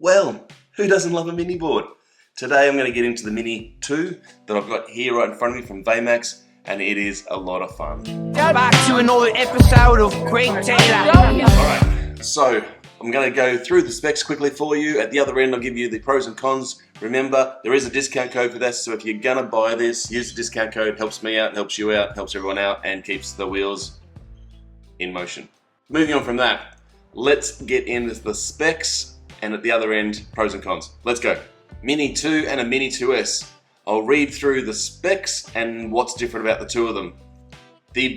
Well, who doesn't love a mini board? Today I'm going to get into the Mini 2 that I've got here right in front of me from Veymax, and it is a lot of fun. Back to another episode of Great Taylor. Alright, so I'm going to go through the specs quickly for you. At the other end I'll give you the pros and cons. Remember, there is a discount code for this, so if you're going to buy this, use the discount code. Helps me out, helps you out, helps everyone out, and keeps the wheels in motion. Moving on from that, let's get into the specs, and at the other end, pros and cons. Let's go. Mini 2 and a Mini 2S. I'll read through the specs and what's different about the two of them.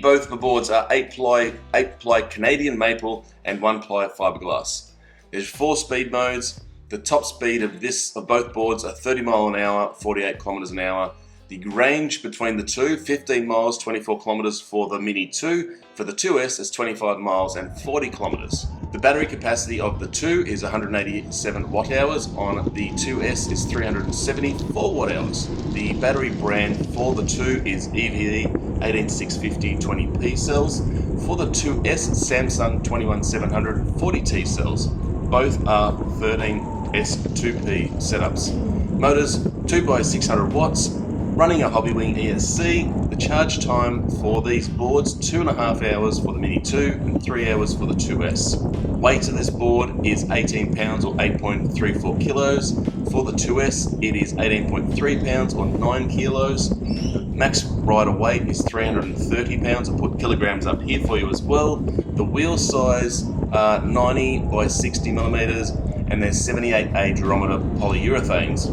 Both the boards are 8-ply Canadian maple and 1-ply fiberglass. There's 4 speed modes. The top speed of both boards are 30 mile an hour, 48 kilometers an hour. The range between the two, 15 miles, 24 kilometers for the Mini 2. For the 2S, is 25 miles and 40 kilometers. The battery capacity of the 2 is 187 watt hours. On the 2S is 374 watt hours. The battery brand for the 2 is EVE 18650 20P cells. For the 2S, Samsung 21700 40T cells. Both are 13S2P setups. Motors 2x600 watts. Running a Hobbywing ESC. The charge time for these boards, 2.5 hours for the Mini 2 and 3 hours for the 2S. Weight of this board is 18 pounds or 8.34 kilos. For the 2S, it is 18.3 pounds or 9 kilos. The max rider weight is 330 pounds. I'll put kilograms up here for you as well. The wheel size are 90 by 60 millimeters, and they're 78A durometer polyurethanes.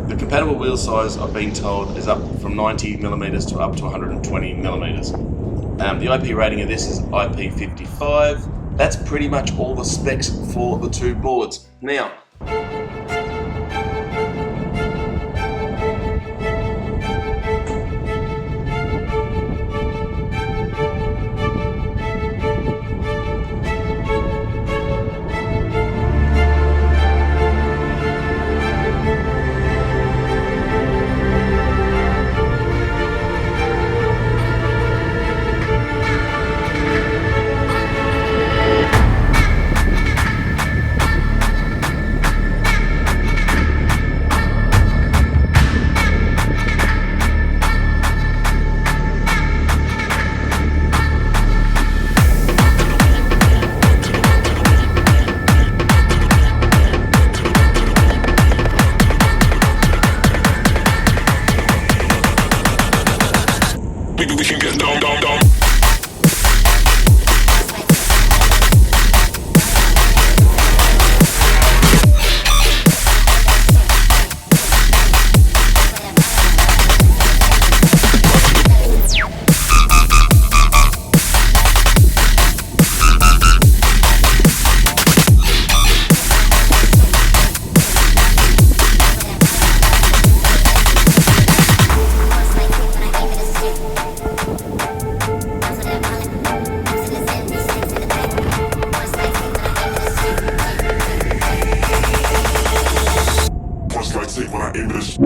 The compatible wheel size, I've been told, is up from 90 millimeters to up to 120 millimeters. The IP rating of this is IP55. That's pretty much all the specs for the two boards. Now, we can get down. When I aim this.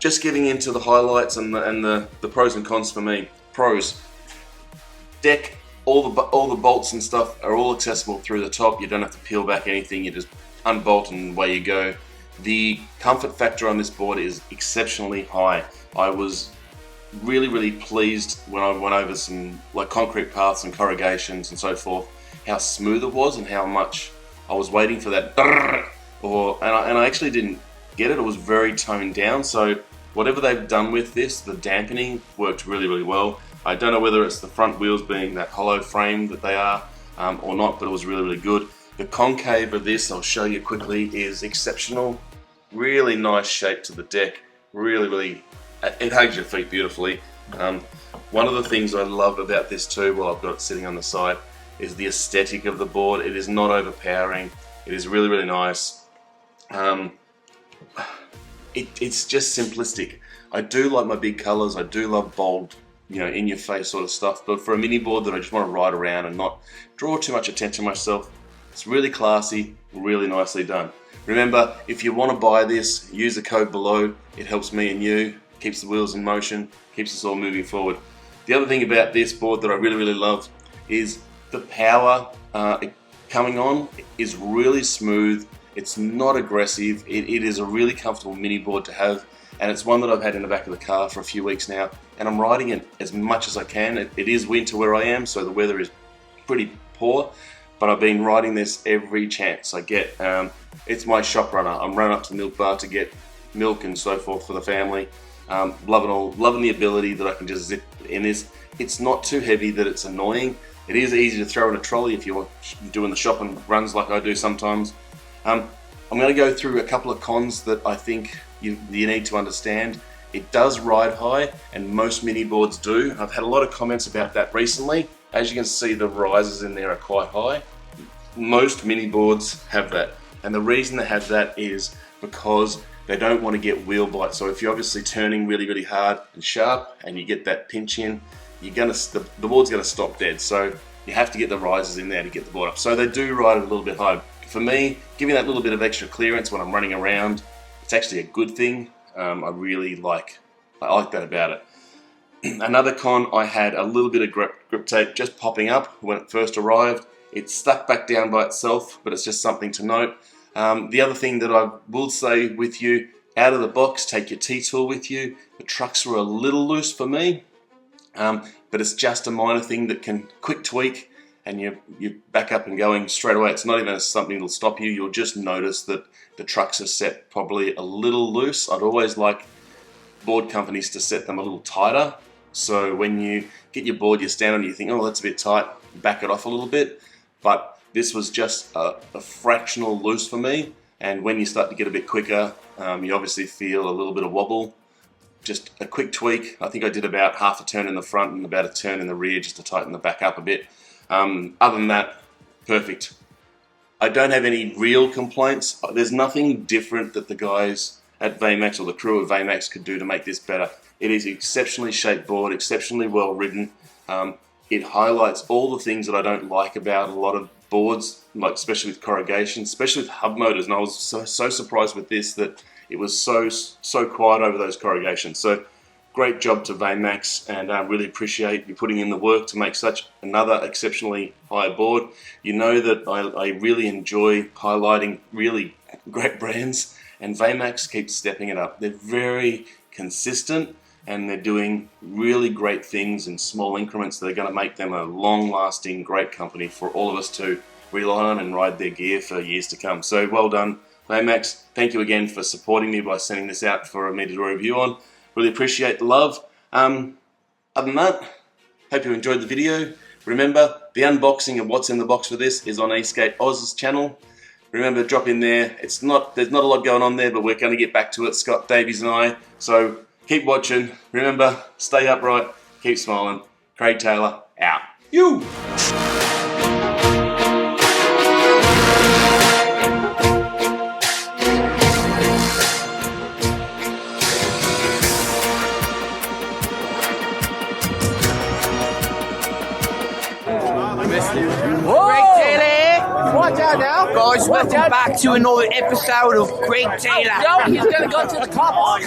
just getting into the highlights and the pros and cons for me. Pros. Deck all the bolts and stuff are all accessible through the top. You don't have to peel back anything. You just unbolt and away you go. The comfort factor on this board is exceptionally high. I was really pleased when I went over some like concrete paths and corrugations and so forth, how smooth it was and how much I was waiting for that and I actually didn't get it. It was very toned down, so whatever they've done with this, the dampening worked really well. I don't know whether it's the front wheels being that hollow frame that they are or not, but it was really good. The concave of this, I'll show you quickly, is exceptional. Really nice shape to the deck. Really, it hugs your feet beautifully. One of the things I love about this too, while I've got it sitting on the side, is the aesthetic of the board. It is not overpowering. It is really nice. It's just simplistic. I do like my big colors. I do love bold, you know, in your face sort of stuff. But for a mini board that I just want to ride around and not draw too much attention to myself, it's really classy, really nicely done. Remember, if you want to buy this, use the code below. It helps me and you, keeps the wheels in motion, keeps us all moving forward. The other thing about this board that I really love is the power coming on is really smooth. It's not aggressive. It is a really comfortable mini board to have, and it's one that I've had in the back of the car for a few weeks now, and I'm riding it as much as I can. It is winter where I am, so the weather is pretty poor, but I've been riding this every chance I get. It's my shop runner. I'm running up to the milk bar to get milk and so forth for the family. Loving the ability that I can just zip in this. It's not too heavy that it's annoying. It is easy to throw in a trolley if you're doing the shopping runs like I do sometimes. I'm going to go through a couple of cons that I think you need to understand. It does ride high, and most mini boards do. I've had a lot of comments about that recently. As you can see, the risers in there are quite high. Most mini boards have that, and the reason they have that is because they don't want to get wheel bite. So if you're obviously turning really hard and sharp and you get that pinch in, the board's going to stop dead. So you have to get the risers in there to get the board up. So they do ride a little bit high. For me, giving that little bit of extra clearance when I'm running around, it's actually a good thing. I like that about it. Another con, I had a little bit of grip tape just popping up when it first arrived. It's stuck back down by itself, but it's just something to note. The other thing that I will say with you, out of the box, take your T-tool with you. The trucks were a little loose for me, but it's just a minor thing that can quick tweak and you're back up and going straight away. It's not even something that'll stop you. You'll just notice that the trucks are set probably a little loose. I'd always like board companies to set them a little tighter. So when you get your board, you stand on it, you think, oh, that's a bit tight, back it off a little bit. But this was just a fractional loose for me. And when you start to get a bit quicker, you obviously feel a little bit of wobble. Just a quick tweak. I think I did about half a turn in the front and about a turn in the rear just to tighten the back up a bit. Other than that, perfect. I don't have any real complaints. There's nothing different that the guys at Veymax or the crew at Veymax could do to make this better. It is exceptionally shaped board, exceptionally well ridden. It highlights all the things that I don't like about a lot of boards, like especially with corrugation, especially with hub motors. And I was so surprised with this that it was so quiet over those corrugations. So great job to Veymax, and I really appreciate you putting in the work to make such another exceptionally high board. You know that I really enjoy highlighting really great brands, and Veymax keeps stepping it up. They're very consistent, and they're doing really great things in small increments that are going to make them a long-lasting, great company for all of us to rely on and ride their gear for years to come. So well done, Veymax. Thank you again for supporting me by sending this out for me to do a review on. Really appreciate the love. Other than that, hope you enjoyed the video. Remember, the unboxing of what's in the box for this is on eSkate Oz's channel. Remember, drop in there. there's not a lot going on there, but we're going to get back to it, Scott Davies and I. So keep watching. Remember, stay upright, keep smiling. Craig Taylor, out. You! Watch out now. Guys, welcome back to another episode of Craig Taylor. Yo, he's gonna go to the car park.